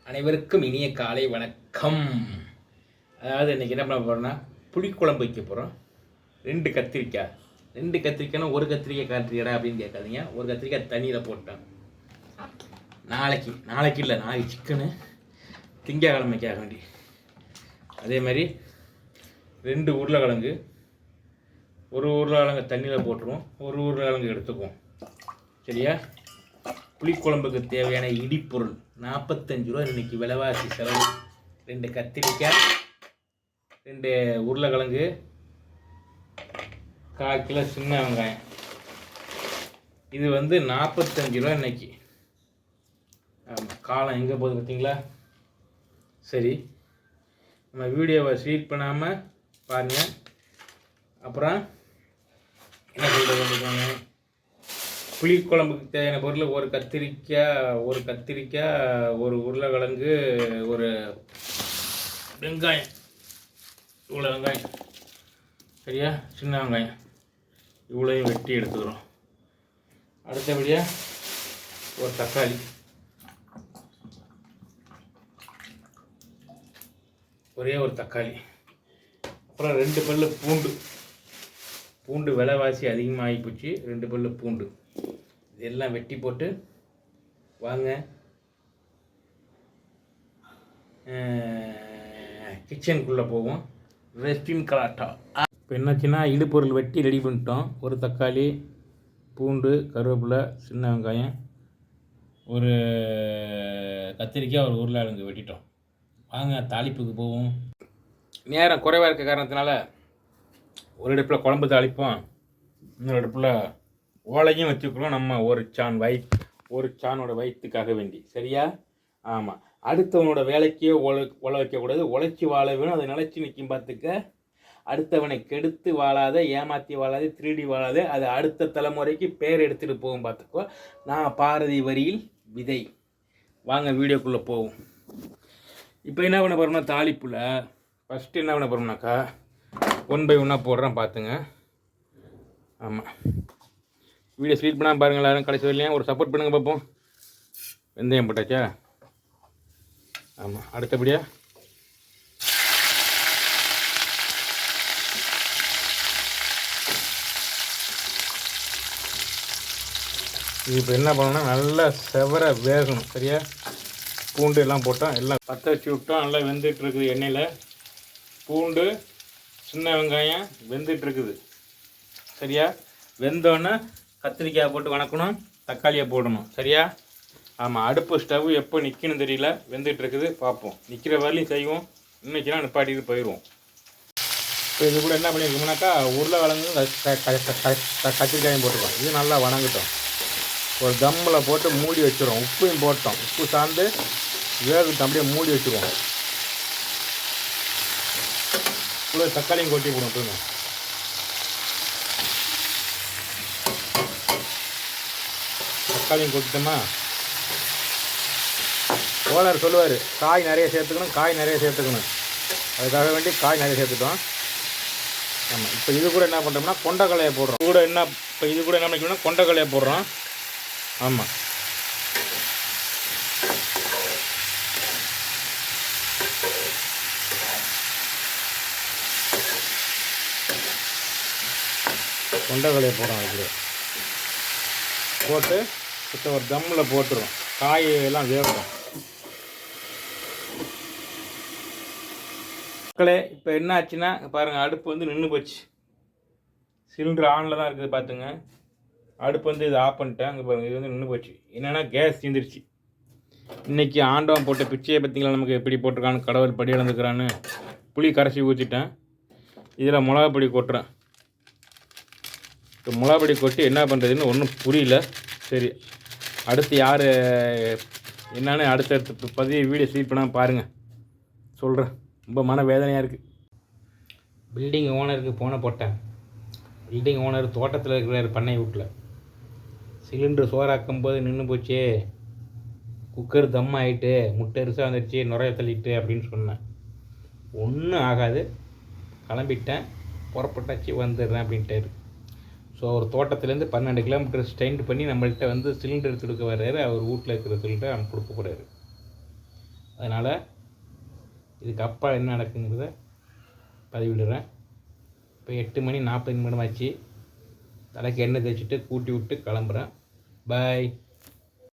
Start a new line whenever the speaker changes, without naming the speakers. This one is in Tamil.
அனைவருக்கும் இனிய காலை வணக்கம். அதாவது இன்றைக்கி என்ன பண்ண போகிறோன்னா புளிக்குழம்பு வைக்க போகிறோம். 2 கத்திரிக்காய். 2 கத்திரிக்காய்னா ஒரு கத்திரிக்காய் காட்டுறியடா அப்படின்னு கேட்காதீங்க. ஒரு கத்திரிக்காய் தண்ணியில் போட்டேன். நாளைக்கு இல்லை, நாளைக்கு சிக்கனு திங்கக்கிழமைக்காக வேண்டி. அதே மாதிரி 2 உருளைக்கிழங்கு, ஒரு உருளைக்கிழங்கு தண்ணியில் போட்டுருவோம், ஒரு உருளைக்கிழங்கு எடுத்துக்குவோம். சரியா? புளிக்குழம்புக்கு தேவையான இடிப்பொருள் 45 ரூபா இன்றைக்கி விலைவாசி செலவு. 2 கத்திரிக்காய், 2 உருளைக்கிழங்கு, 1/4 கிலோ சின்ன வெங்காயம். இது 45 ரூபா இன்றைக்கி. ஆமாம், காலம் எங்கே போகுது பார்த்தீங்களா? சரி, நம்ம வீடியோவை ஸ்வீட் பண்ணாமல் பாருங்கள். அப்புறம் என்ன சொல்கிறது, புளிக்குழம்புக்கு தேவையான பொருள் ஒரு கத்திரிக்காய், ஒரு உருளைக்கிழங்கு, ஒரு வெங்காயம், இவ்வளோ வெங்காயம். சரியா? சின்ன வெங்காயம் இவ்வளோயும் வெட்டி எடுத்துக்கிறோம். அடுத்தபடியாக ஒரு தக்காளி, ஒரே ஒரு தக்காளி. அப்புறம் 2 பல்லு பூண்டு விலைவாசி அதிகமாகி போச்சு. 2 பல்லு பூண்டு இதெல்லாம் வெட்டி போட்டு வாங்க கிச்சனுக்குள்ளே போவோம். ரெஸ்டின் கலாட்டா. இப்போ என்னாச்சுன்னா இடுப்பொருள் வெட்டி ரெடி பண்ணிட்டோம். ஒரு தக்காளி, பூண்டு, கருவேப்பிலை, சின்ன வெங்காயம், ஒரு கத்திரிக்காய், ஒரு உருளைக்கிழங்கு வெட்டிட்டோம். வாங்க தாளிப்புக்கு போவோம். நேரம் குறைவாக இருக்க காரணத்தினால ஒரு அடுப்பில் குழம்பு தாளிப்போம், இன்னொரு அடுப்பில் ஓலையும் வச்சுக்கிறோம். நம்ம ஒரு சானோட வயிற்றுக்காக வேண்டி. சரியா? ஆமாம், அடுத்தவனோட வேலைக்கே ஒலை வைக்கக்கூடாது. உழைச்சி வாழ வேணும். அதை நிலச்சி நிற்கும். பார்த்துக்க. அடுத்தவனை கெடுத்து வாழாத, ஏமாற்றி வாழாத, திருடி வாழாத. அது அடுத்த தலைமுறைக்கு பேர் எடுத்துகிட்டு போகும். பார்த்துக்கோ. நான் பாரதி வரியில் விதை. வாங்க வீடியோக்குள்ளே போவோம். இப்போ என்ன பண்ண போகிறோம்னா, தாளிப்பில் ஃபஸ்ட்டு என்ன பண்ண போகிறோம்னாக்கா 1 by 1 போடுறேன். பார்த்துங்க. ஆமாம், வீடியோ ஸ்வீட் பண்ணாமல் பாருங்கள். எல்லாரும் கடைசி வரலையும் ஒரு சப்போர்ட் பண்ணுங்கள் பார்ப்போம். வெந்தயம் போட்டாச்சா? ஆமாம். அடுத்தபடியாக இது இப்போ என்ன பண்ணணும்னா நல்லா செவர வேகணும். சரியா? பூண்டு எல்லாம் போட்டோம், எல்லாம் பற்ற வச்சு விட்டோம். நல்லா வெந்துட்டுருக்குது எண்ணெயில். பூண்டு, சின்ன வெங்காயம் வெந்துட்டுருக்குது. சரியா? வெந்தோடனே கத்திரிக்காய் போட்டு வணக்கணும், தக்காளியை போடணும். சரியா? ஆமாம், அடுப்பு ஸ்டவ் எப்போ நிற்கணும் தெரியல. வெந்துட்டுருக்குது, பார்ப்போம். நிற்கிற வரலையும் செய்வோம், இன்னைக்குனா நிப்பாட்டிட்டு போயிடுவோம். இப்போ இது கூட என்ன பண்ணியிருக்கோம்னாக்கா உருளைக்கிழங்கு கத்திரிக்காயும் போட்டுருக்கோம். இது நல்லா வணங்கட்டும். ஒரு தம்மில் போட்டு மூடி வச்சுருவோம். உப்பையும் போட்டோம், உப்பு சார்ந்து வேகட்டும். அப்படியே மூடி வச்சுருவோம். இவ்வளோ தக்காளியும் கொட்டி போடுவோம். தக்காளியும் கொட்டிட்டோமா, ஓனர் சொல்லுவார் காய் நிறைய சேர்த்துக்கணும். அதுக்காக வேண்டி காய் நிறைய சேர்த்துட்டோம். ஆமாம். இப்போ இது கூட என்ன பண்ணுறோம்னா கொண்டக்கலையை போடுறோம். இது கூட என்ன பண்ணிக்கணும்னா கொண்டக்கலையை போடுறோம். ஆமாம். கொண்டக்கலையை போடுறோம். அது போட்டு இப்போ ஒரு தம்மில் போட்டுருவோம். காயெல்லாம் வேகட்டும். மக்களே, இப்போ என்ன ஆச்சுன்னா பாருங்கள், அடுப்பு நின்று போச்சு. சிலிண்டர் ஆனில் தான் இருக்குது. பார்த்துங்க, அடுப்பு இது ஆஃப் பண்ணிட்டேன். அங்கே பாருங்கள், இது நின்று போச்சு. என்னென்னா கேஸ் தீர்ந்துருச்சு. இன்றைக்கி ஆண்டவன் போட்ட பிச்சையை பார்த்திங்களா, நமக்கு எப்படி போட்டிருக்கான்னு, கடவுள் படி இழந்துக்கிறான்னு. புளி கரைச்சி ஊற்றிட்டேன். இதில் மிளகாப்பொடி கொட்டுறேன். இப்போ மிளகாப்பொடி கொட்டி என்ன பண்ணுறதுன்னு ஒன்றும் புரியல. சரி, அடுத்து யார் என்னன்னு அடுத்தடுத்து வீடியோ ஸ்வீட் பண்ணால் பாருங்கள், சொல்கிறேன். ரொம்ப மன வேதனையாக இருக்குது. பில்டிங் ஓனருக்கு போன போட்டேன். பில்டிங் ஓனர் தோட்டத்தில் இருக்கிறார், பண்ணை வீட்டில். சிலிண்டர் சோறாக்கும் போது நின்று போச்சே, குக்கர் தம் ஆகிட்டு, முட்டை அரிசாக வந்துடுச்சு, நுரைய தள்ளிட்டு அப்படின்னு சொன்னேன். ஒன்றும் ஆகாது, கிளம்பிட்டேன், புறப்பட்டாச்சு, வந்துடுறேன் அப்படின்ட்டாரு. ஸோ ஒரு தோட்டத்துலேருந்து 12 கிலோமீட்டர் ஸ்ட்ரெயின்ட் பண்ணி நம்மள்கிட்ட சிலிண்டர் எடுத்து கொடுக்க வர்றாரு. அவர் வீட்டில் இருக்கிற சிலிண்டர் அவன் கொடுக்க போகிறாரு. அதனால் இதுக்கு அப்பா என்ன நடக்குங்கிறத பதிவிடுறேன். இப்போ 8:40 ஆச்சு. தலைக்கு எண்ணெய் தேய்ச்சிட்டு கூட்டி விட்டு கிளம்புறேன். பாய்.